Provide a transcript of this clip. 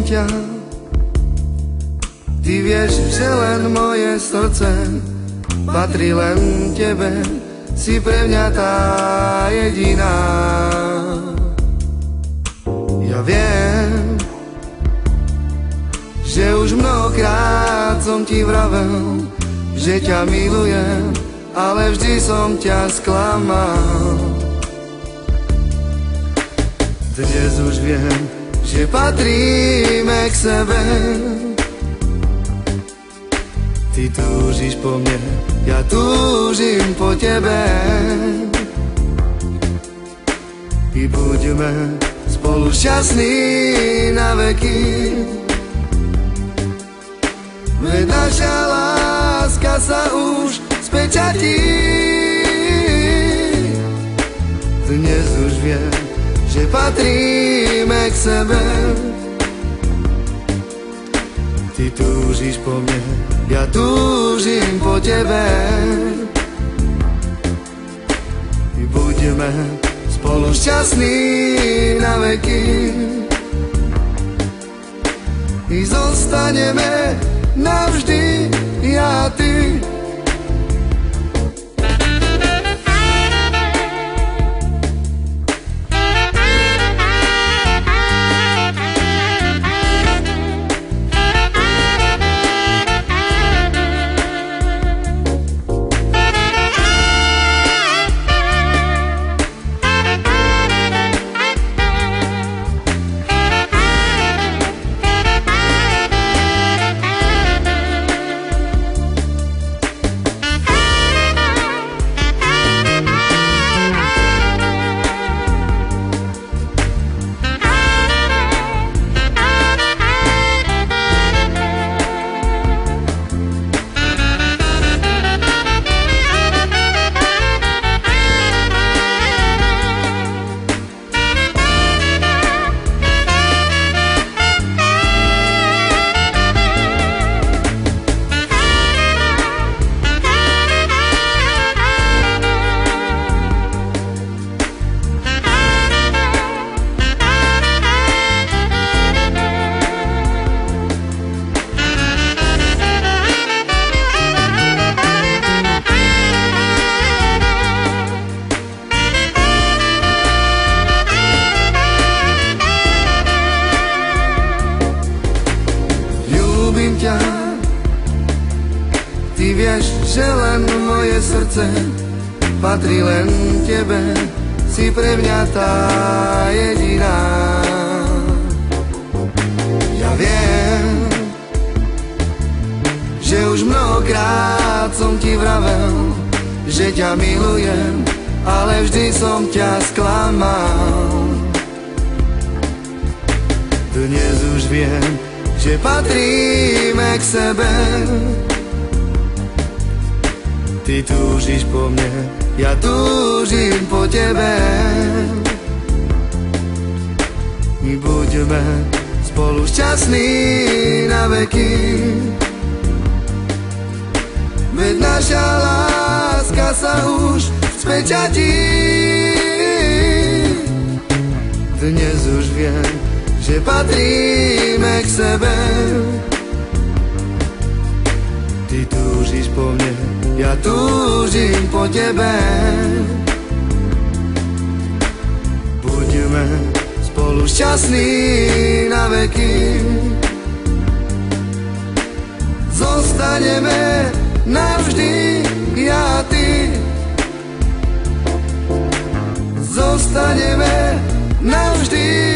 ťa. Ty vieš, že len moje srdce patrí len tebe, si pre mňa tá jediná. Ja viem, že už mnohokrát som ti vravel, že ťa milujem, ale vždy som ťa sklamal. Dnes už viem, že patríme k sebe. Ty túžiš po mne, ja túžim po tebe. I buďme spolu šťastní na veky. Veď naša láska sa už spečatí. Dnes už viem, že patríme k sebe. Ty túžiš po mne, ja túžim po tebe. I buďme spolu šťastní na veky. I zostaneme navždy ja a ty. Ty vieš, že len moje srdce patrí len tebe, si pre mňa tá jediná. Ja viem, že už mnohokrát som ti vravel, že ťa milujem, ale vždy som ťa sklamal. Dnes už viem, že patríme k sebe. Ty túžiš po mne, ja túžim po tebe. My buďme spolu šťastní na veky. Veď naša láska sa už spečatí. Dnes už viem, že patríme k sebe. Ty túžiš po mne, ja túžim po tebe. Buďme spolu šťastní na veky. Zostaneme navždy ja a ty. Zostaneme navždy